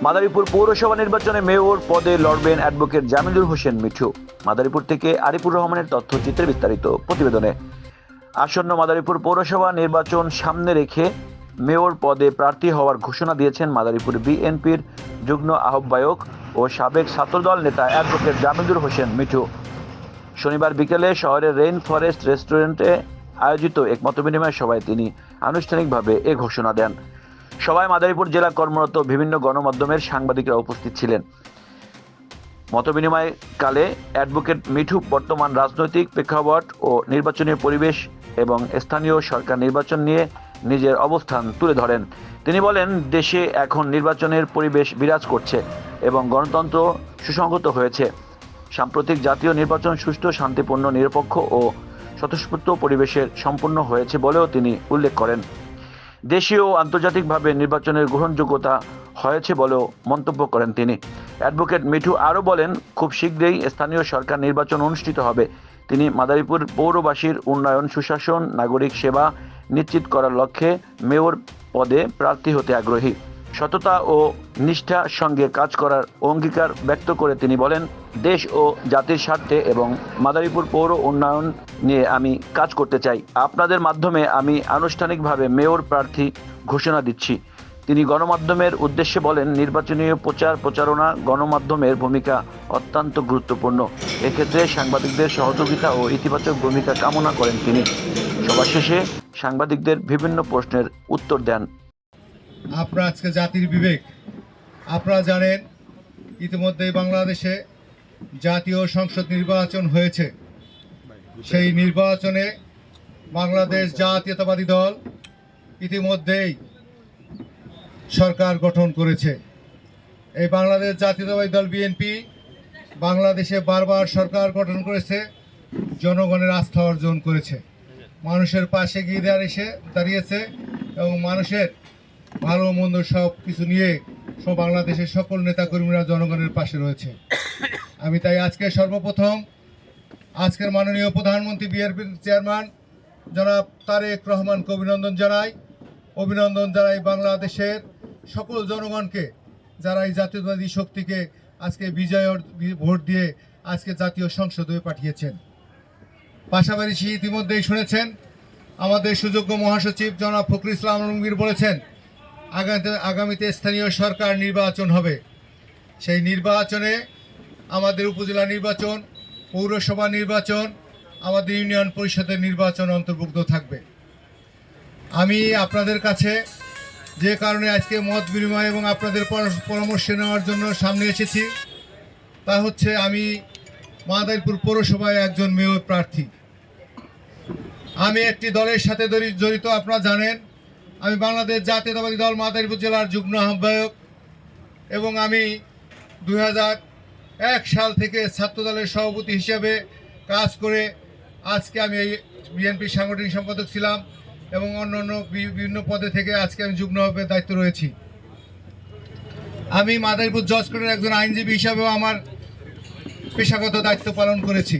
মাদারীপুর পৌরসভা নির্বাচনে মেয়র পদে লড়বেন অ্যাডভোকেট জামিলুর হোসেন মিঠু। মাদারীপুর থেকে আরিফুর রহমানের তথ্যচিত্রে বিস্তারিত প্রতিবেদনে। আসন্ন মাদারীপুর পৌরসভা নির্বাচন সামনে রেখে মেয়র পদে প্রার্থী হওয়ার ঘোষণা দিয়েছেন মাদারীপুর বিএনপির যুগ্ম আহ্বায়ক ও সাবেক ছাত্রদল নেতা অ্যাডভোকেট জামিলুর হোসেন মিঠু। শনিবার বিকেলে শহরের রেইন ফরেস্ট রেস্টুরেন্টে আয়োজিত এক মতবিনিময় সভায় তিনি আনুষ্ঠানিকভাবে এ ঘোষণা দেন। সভায় মাদারীপুর জেলা কর্মরত বিভিন্ন গণমাধ্যমের সাংবাদিকরা উপস্থিত ছিলেন। মতবিনিময়কালে অ্যাডভোকেট মিঠু বর্তমান রাজনৈতিক প্রেক্ষাপট ও নির্বাচনী পরিবেশ এবং স্থানীয় সরকার নির্বাচন নিয়ে নিজের অবস্থান তুলে ধরেন। তিনি বলেন, দেশে এখন নির্বাচনের পরিবেশ বিরাজ করছে এবং গণতন্ত্র সুসংহত হয়েছে। সাম্প্রতিক জাতীয় নির্বাচন সুষ্ঠু, শান্তিপূর্ণ, নিরপেক্ষ ও স্বতঃস্ফূর্ত পরিবেশের সম্পন্ন হয়েছে বলেও তিনি উল্লেখ করেন। দেশীয় ও আন্তর্জাতিকভাবে নির্বাচনের গ্রহণযোগ্যতা হয়েছে বলেও মন্তব্য করেন তিনি। অ্যাডভোকেট মিঠু আরও বলেন, খুব শীঘ্রই স্থানীয় সরকার নির্বাচন অনুষ্ঠিত হবে। তিনি মাদারীপুর পৌরবাসীর উন্নয়ন, সুশাসন, নাগরিক সেবা নিশ্চিত করার লক্ষ্যে মেয়র পদে প্রার্থী হতে আগ্রহী। সততা ও নিষ্ঠার সঙ্গে কাজ করার অঙ্গীকার ব্যক্ত করে তিনি বলেন, দেশ ও জাতির স্বার্থে এবং মাদারীপুর পৌর উন্নয়ন নিয়ে আমি কাজ করতে চাই। আপনাদের মাধ্যমে আমি আনুষ্ঠানিকভাবে মেয়র প্রার্থী ঘোষণা দিচ্ছি। তিনি গণমাধ্যমের উদ্দেশ্যে বলেন, নির্বাচনী প্রচারণা গণমাধ্যমের ভূমিকা অত্যন্ত গুরুত্বপূর্ণ। এক্ষেত্রে সাংবাদিকদের সহযোগিতা ও ইতিবাচক ভূমিকা কামনা করেন তিনি। সভা শেষে সাংবাদিকদের বিভিন্ন প্রশ্নের উত্তর দেন। আপনারা আজকে জাতির বিবেক, আপনারা জানেন ইতিমধ্যেই বাংলাদেশে জাতীয় সংসদ নির্বাচন হয়েছে। সেই নির্বাচনে বাংলাদেশ জাতীয়তাবাদী দল ইতিমধ্যেই সরকার গঠন করেছে। এই বাংলাদেশ জাতীয়তাবাদী দল বিএনপি বাংলাদেশে বারবার সরকার গঠন করেছে, জনগণের আস্থা অর্জন করেছে, মানুষের পাশে গিয়ে দাঁড়িয়েছে এবং মানুষের ভালো মন্দ সব কিছু নিয়ে বাংলাদেশের সকল নেতাকর্মীরা জনগণের পাশে রয়েছে। আমি তাই আজকে সর্বপ্রথম আজকের মাননীয় প্রধানমন্ত্রী বিএনপির চেয়ারম্যান জনাব তারেক রহমানকে অভিনন্দন জানাই বাংলাদেশের সকল জনগণকে, যারা এই জাতীয়তাবাদী শক্তিকে আজকে বিজয় ভোট দিয়ে আজকে জাতীয় সংসদে পাঠিয়েছেন। পাশাপাশি ইতিমধ্যেই শুনেছেন আমাদের সুযোগ্য মহাসচিব জনাব ফখরুল ইসলাম আলমগীর বলেছেন, আগামীতে স্থানীয় সরকার নির্বাচন হবে। সেই নির্বাচনে আমাদের উপজেলা নির্বাচন, পৌরসভা নির্বাচন, আমাদের ইউনিয়ন পরিষদের নির্বাচন অন্তর্ভুক্ত থাকবে। আমি আপনাদের কাছে যে কারণে আজকে মত বিনিময় এবং আপনাদের পরামর্শ নেওয়ার জন্য সামনে এসেছি, তা হচ্ছে আমি মাদারীপুর পৌরসভায় একজন মেয়র প্রার্থী। আমি একটি দলের সাথে জড়িত, আপনারা জানেন আমি বাংলাদেশ জাতীয়তাবাদী দল মাদারীপুর জেলার যুগ্ম আহ্বায়ক এবং আমি 2001 সাল থেকে ছাত্রদলের সভাপতি হিসেবে কাজ করে আজকে আমি এই বিএনপির সাংগঠনিক সম্পাদক ছিলাম এবং অন্যান্য বিভিন্ন পদে থেকে আজকে আমি যুগ্ম আহ্বায়কের দায়িত্ব রয়েছি। আমি মাদারীপুর জজ কোর্টের একজন আইনজীবী হিসাবেও আমার পেশাগত দায়িত্ব পালন করেছি।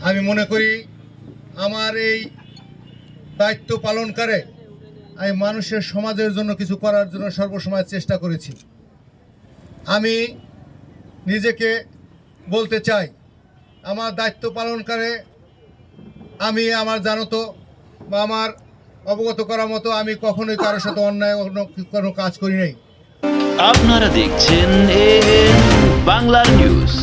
আমি মনে করি আমার এই দায়িত্ব পালনকারে আমি মানুষের সমাজের জন্য কিছু করার জন্য সর্বসময় চেষ্টা করেছি। আমি নিজেকে বলতে চাই, আমার দায়িত্ব পালনকারে আমি আমার জানত বা আমার অবগত করার মতো আমি কখনোই কারোর সাথে অন্যায় কোনো কাজ করি নাই। আপনারা দেখছেন AN বাংলা নিউজ।